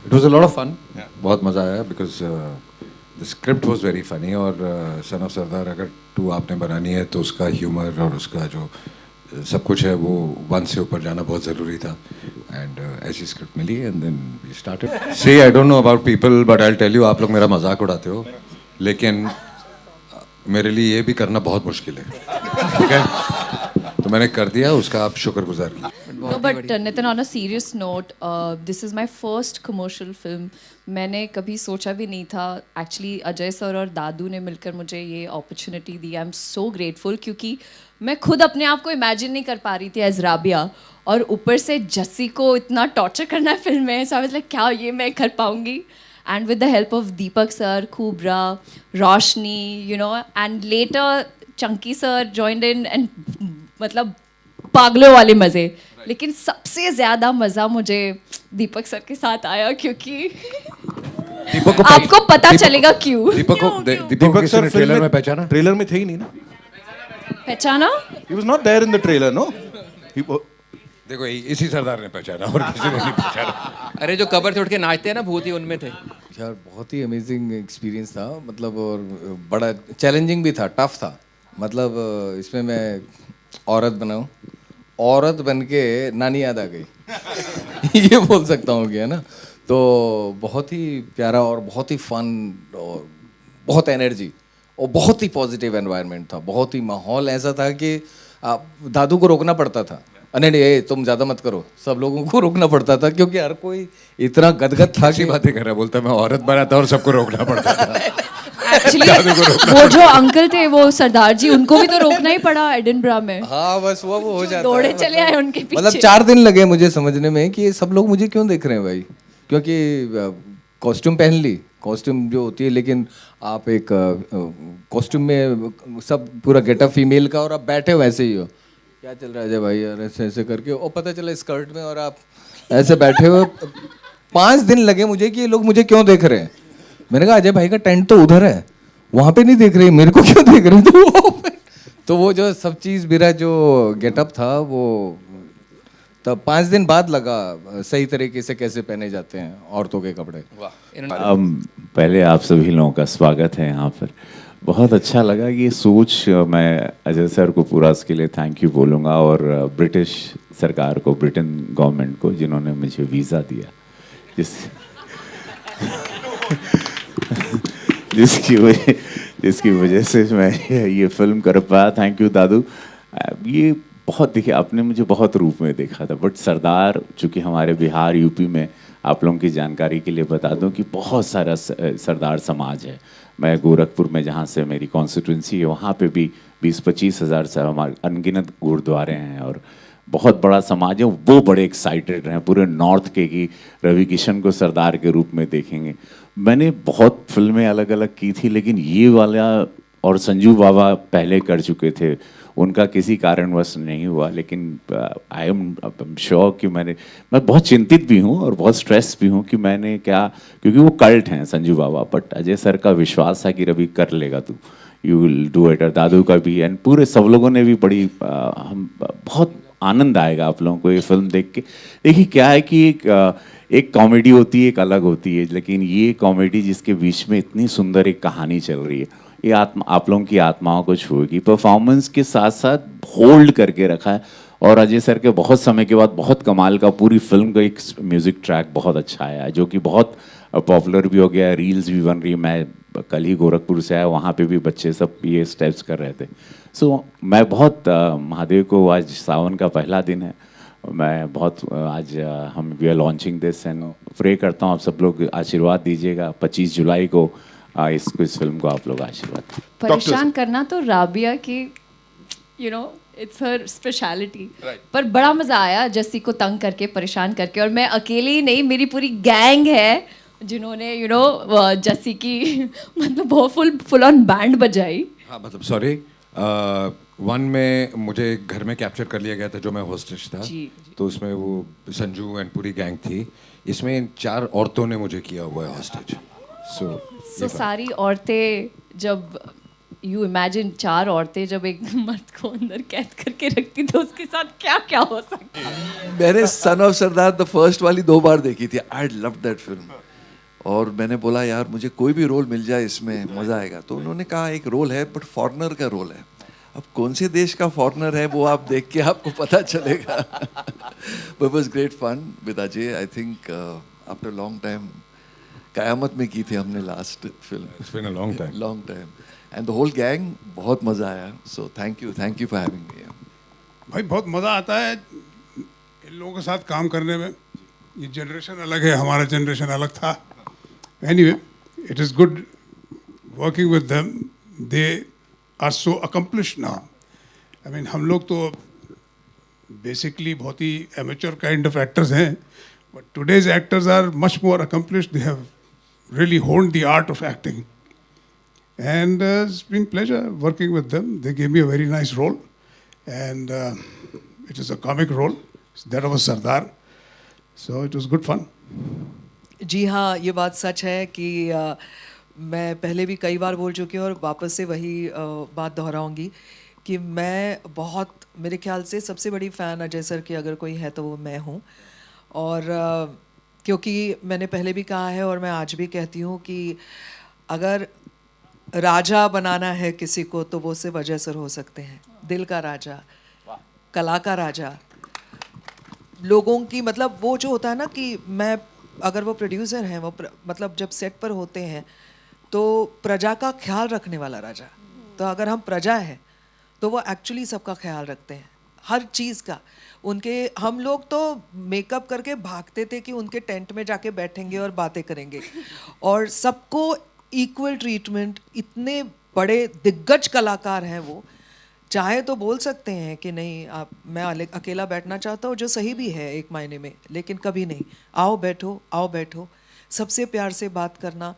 It was a lot of fun, बहुत मज़ा आया because the script was very funny और सन ऑफ सरदार अगर टू आपने बनानी है तो उसका ह्यूमर और उसका जो सब कुछ है वो वन से ऊपर जाना बहुत ज़रूरी था एंड ऐसी स्क्रिप्ट मिली and then we started see I don't know about people but I tell you आप लोग मेरा मजाक उड़ाते हो लेकिन मेरे लिए ये भी करना बहुत मुश्किल है ठीक है तो मैंने कर दिया उसका आप शुक्रगुजार कीजिए No, but Nitin, on a serious note, this is my first commercial film. मैंने कभी सोचा भी नहीं था. Actually, अजय सर और दादू ने मिलकर मुझे ये opportunity the. I'm so grateful क्योंकि मैं खुद अपने आप को imagine नहीं कर पा रही थी as राबिया और ऊपर से जस्सी को इतना torture करना है फिल्म में. So I was like, क्या ये मैं कर पाऊँगी? And with the help of Deepak sir, Kubra, Roshni, you know, and later Chunky sir joined in and मतलब पागलों वाले मज़े. लेकिन सबसे ज़्यादा मज़ा मुझे दीपक सर के साथ आया क्योंकि दीपक को आपको पता चलेगा क्यों. दीपक सर ट्रेलर में पहचाना ट्रेलर में थे ही नहीं ना. पहचाना? He was not there in the trailer, no? देखो इसी सरदार ने पहचाना और किसी ने नहीं पहचाना. अरे जो कबर से उठ के नाचते हैं ना भूत ही उनमें थे. यार बहुत ही अमेजिंग एक्सपीरियंस था मतलब और बड़ा चैलेंजिंग भी था, टफ था. मतलब इसमें मैं औरत बनाऊं, औरत बन के नानी याद आ गई ये बोल सकता हूँ कि है ना. तो बहुत ही प्यारा और बहुत ही फन और बहुत एनर्जी और बहुत ही पॉजिटिव एनवायरनमेंट था. बहुत ही माहौल ऐसा था कि दादू को रोकना पड़ता था. नहीं नहीं तुम ज़्यादा मत करो, सब लोगों को रोकना पड़ता था क्योंकि हर कोई इतना गदगद था कि बातें कर रहा है. बोलता मैं औरत बना था और सबको रोकना पड़ता था. एक्चुअली वो जो अंकल थे वो सरदार जी उनको भी तो रोकना ही पड़ा एडिनबरा में. हाँ बस वो हो जाता दौड़े चले आए उनके पीछे. मतलब 4 दिन लगे मुझे समझने में कि ये सब लोग मुझे क्यों देख रहे हैं भाई. क्योंकि कॉस्ट्यूम पहन ली, कॉस्ट्यूम जो होती है, लेकिन आप एक कॉस्ट्यूम में सब पूरा गेटअप फीमेल का और आप बैठे हो वैसे ही हो. क्या चल रहा है अजय भाई यार ऐसे ऐसे करके और पता चला स्कर्ट में और आप ऐसे बैठे हो. 5 दिन लगे मुझे कि ये लोग मुझे क्यों देख रहे हैं. मैंने कहा अजय भाई का टेंट तो उधर है, वहाँ पे नहीं देख रहे, मेरे को क्यों देख रहे हैं. तो वो जो सब चीज़ मेरा जो गेटअप था वो तब 5 दिन बाद लगा सही तरीके से कैसे पहने जाते हैं औरतों के कपड़े. पहले आप सभी लोगों का स्वागत है यहाँ पर. बहुत अच्छा लगा ये सोच. मैं अजय सर को पूरा इसके लिए थैंक यू बोलूँगा और ब्रिटिश सरकार को, ब्रिटेन गवर्नमेंट को जिन्होंने मुझे वीज़ा दिया जिसकी वजह से मैं ये फिल्म कर पाया. थैंक यू दादू. ये बहुत देखिए आपने मुझे बहुत रूप में देखा था बट सरदार चूँकि हमारे बिहार यूपी में आप लोगों की जानकारी के लिए बता दूं कि बहुत सारा सरदार समाज है. मैं गोरखपुर में जहाँ से मेरी कॉन्स्टिट्यूंसी है वहाँ पे भी 20-25 हज़ार से हमारे अनगिनत गुरुद्वारे हैं और बहुत बड़ा समाज है. वो बड़े एक्साइटेड हैं पूरे नॉर्थ के कि रवि किशन को सरदार के रूप में देखेंगे. मैंने बहुत फिल्में अलग अलग की थी लेकिन ये वाला और संजू बाबा पहले कर चुके थे, उनका किसी कारणवश नहीं हुआ. लेकिन आई एम श्योर कि मैं बहुत चिंतित भी हूँ और बहुत स्ट्रेस भी हूँ कि मैंने क्या, क्योंकि वो कल्ट हैं संजू बाबा. बट अजय सर का विश्वास था कि रवि कर लेगा तू, यू विल डू इट. और दादू का भी एंड पूरे सब लोगों ने भी बड़ी हम बहुत आनंद आएगा आप लोगों को ये फिल्म देख के. देखिए क्या है कि एक कॉमेडी होती है, एक अलग होती है, लेकिन ये कॉमेडी जिसके बीच में इतनी सुंदर एक कहानी चल रही है, ये आप लोगों की आत्माओं को छूएगी. परफॉर्मेंस के साथ साथ होल्ड करके रखा है और अजय सर के बहुत समय के बाद बहुत कमाल का पूरी फिल्म का एक म्यूज़िक ट्रैक बहुत अच्छा आया है जो कि बहुत पॉपुलर भी हो गया है, रील्स भी बन रही है. मैं कल ही गोरखपुर से आया, वहाँ पे भी बच्चे सब ये स्टेप्स कर रहे थे. सो मैं बहुत महादेव को, आज सावन का पहला दिन है, मैं बहुत आज हम we are launching this and pray करता हूँ आप सब लोग आशीर्वाद दीजिएगा. 25 जुलाई को इस फिल्म को आप लोग आशीर्वाद. परेशान करना तो राबिया की you know it's her speciality. पर बड़ा मजा आया जस्सी को तंग करके, परेशान करके. और मैं अकेली ही नहीं, मेरी पूरी गैंग है जिन्होंने यू नो जस्सी की मतलब बहुत फुल ऑन बैंड बजाई. हाँ मतलब सॉरी, 1 में मुझे घर में कैप्चर कर लिया गया था जो मैं होस्टेज था जी. तो उसमें वो संजू एंड पूरी गैंग थी. इसमें 4 औरतों ने मुझे किया हुआ है होस्टेज. सो सारी औरतें जब यू इमेजिन 4 औरतें जब एक मर्द को अंदर कैद करके रखती तो उसके साथ क्या क्या हो सकता है। मैंने son of Sardar the first वाली 2 बार देखी थी। I love that film. और मैंने बोला यार मुझे कोई भी रोल मिल जाए इसमें मज़ा आएगा। तो उन्होंने कहा एक रोल है बट फॉरेनर का रोल है। अब कौन से देश का फॉरेनर है वो आप देख के आपको पता चलेगा। But was great fun with Ajay. I think after long time Qayamat में की थी हमने last film. It's been a long time. Long time and the whole gang. बहुत मज़ा आया। So thank you for having me. भाई बहुत मज़ा आता है इन लोगों के साथ काम करने में। ये जनरेशन अलग है, हमारा जनरेशन अलग था। Anyway it is good working with them. They are so accomplished now. I mean हम लोग तो बेसिकली बहुत ही एमेच्योर काइंड ऑफ एक्टर्स हैं, but today's actors are much more accomplished. They have really honed the art of acting, and it's been pleasure working with them. They gave me a very nice role, and it is a comic role, that of a Sardar, so it was good fun. जी हाँ, ये बात सच है कि मैं पहले भी कई बार बोल चुकी हूँ और वापस से वही बात दोहराऊंगी कि मैं बहुत, मेरे ख्याल से सबसे बड़ी फ़ैन अजय सर की अगर कोई है तो वो मैं हूँ। और क्योंकि मैंने पहले भी कहा है और मैं आज भी कहती हूँ कि अगर राजा बनाना है किसी को तो वो सिर्फ अजय सर हो सकते हैं। दिल का राजा, कला का राजा, लोगों की, मतलब वो जो होता है ना कि मैं, अगर वो प्रोड्यूसर हैं, वो मतलब जब सेट पर होते हैं तो प्रजा का ख्याल रखने वाला राजा। तो अगर हम प्रजा हैं तो वो एक्चुअली सबका ख्याल रखते हैं, हर चीज़ का। उनके, हम लोग तो मेकअप करके भागते थे कि उनके टेंट में जाके बैठेंगे और बातें करेंगे, और सबको इक्वल ट्रीटमेंट। इतने बड़े दिग्गज कलाकार हैं वो, चाहे तो बोल सकते हैं कि नहीं आप, मैं अकेला बैठना चाहता हूँ, जो सही भी है एक मायने में, लेकिन कभी नहीं, आओ बैठो, सबसे प्यार से बात करना।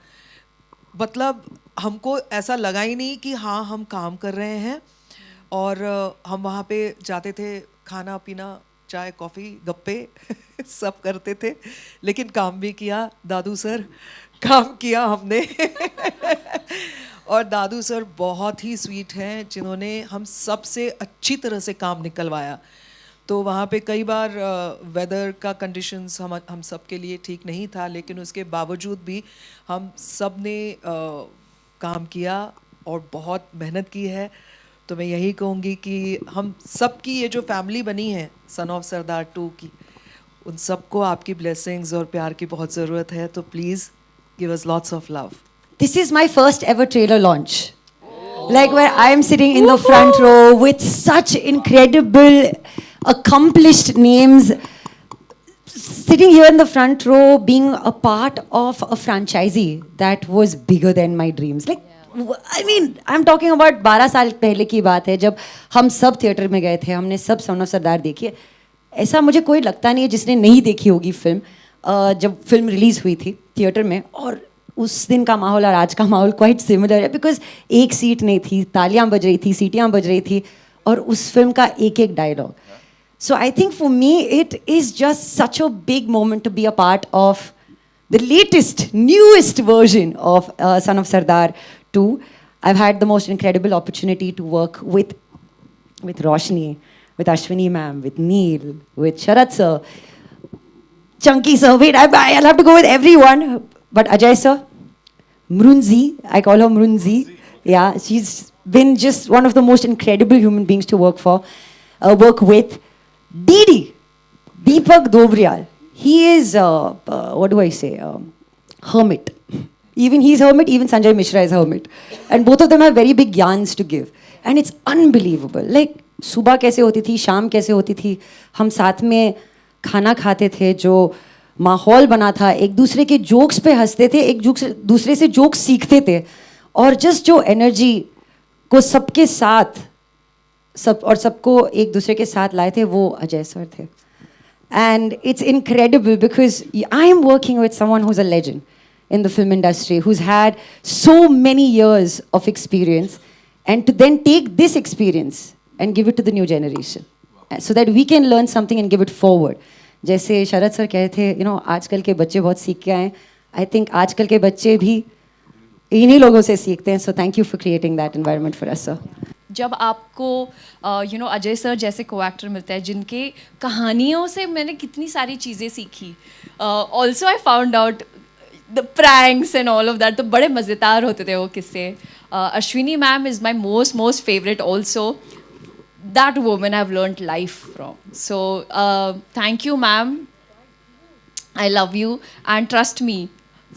मतलब हमको ऐसा लगा ही नहीं कि हाँ हम काम कर रहे हैं। और हम वहाँ पे जाते थे, खाना पीना, चाय कॉफ़ी गप्पे सब करते थे, लेकिन काम भी किया। दादू सर, काम किया हमने। और दादू सर बहुत ही स्वीट हैं, जिन्होंने हम सब से अच्छी तरह से काम निकलवाया। तो वहाँ पे कई बार वेदर का कंडीशंस हम सब के लिए ठीक नहीं था, लेकिन उसके बावजूद भी हम सब ने काम किया और बहुत मेहनत की है। तो मैं यही कहूँगी कि हम सब की ये जो फैमिली बनी है सन ऑफ सरदार 2 की, उन सबको आपकी ब्लेसिंग्स और प्यार की बहुत ज़रूरत है। तो please give us lots of love. This is my first ever trailer launch. Like where I am sitting in the front row with such incredible, accomplished names. Sitting here in the front row, being a part of a franchisee that was bigger than my dreams. Like, I mean, I'm talking about 12 साल पहले की बात है, जब हम सब theatre में गए थे, हमने सब सन ऑफ सरदार देखी है। ऐसा मुझे कोई लगता नहीं है जिसने नहीं देखी होगी फिल्म। जब फिल्म रिलीज़ हुई थी थिएटर में, और उस दिन का माहौल और आज का माहौल क्वाइट सिमिलर है, बिकॉज एक सीट नहीं थी, तालियां बज रही थी, सीटियां बज रही थी, और उस फिल्म का एक एक dialogue. So I think for me it is just such a big moment to be a part of the latest, newest version of Son of Sardar 2. I've had the most incredible opportunity to work with Roshni, with Ashwini ma'am, with Neil, with Sharat sir, Chunky sir. Wait, I'll have to go with everyone. But Ajay sir, Mrunzi, I call her Mrunzi. Yeah, she's been just one of the most incredible human beings to work with. Didi, Deepak Dobriyal. He is, what do I say, hermit. Even he's hermit, even Sanjay Mishra is hermit. And both of them have very big yarns to give. And it's unbelievable. Like, सुबह कैसे होती थी, शाम कैसे होती थी, हम साथ में खाना खाते थे, जो माहौल बना था, एक दूसरे के जोक्स पे हंसते थे, एक दूसरे से जोक्स सीखते थे, और जस्ट जो एनर्जी को सबके साथ, सबको एक दूसरे के साथ लाए थे, वो अजय सर थे। And it's incredible because I am working with someone who's a legend in the film industry, who's had so many years of experience, and to then take this experience and give it to the new generation, so that we can learn something and give it forward. जैसे शरद sir कहे थे, आजकल के बच्चे बहुत सीख के आए। I think आजकल के बच्चे भी इन्हीं लोगों से सीखते हैं. So thank you for creating that environment for us, sir. जब आपको यू नो अजय सर जैसे को एक्टर मिलते हैं जिनके कहानियों से मैंने कितनी सारी चीज़ें सीखी. Also I found out the pranks and all of that, तो बड़े मज़ेदार होते थे वो किस्से. Ashwini ma'am is my most favourite also. That woman I've learned life from. So thank you, ma'am. I love you and trust me.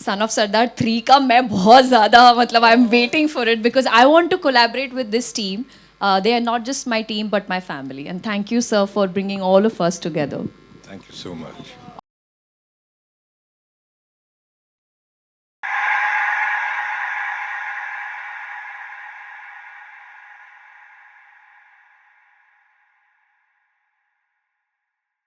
Son of Sardar 3 का मैं बहुत ज़्यादा मतलब I'm waiting for it because I want to collaborate with this team. They are not just my team but my family. And thank you, sir, for bringing all of us together. Thank you so much.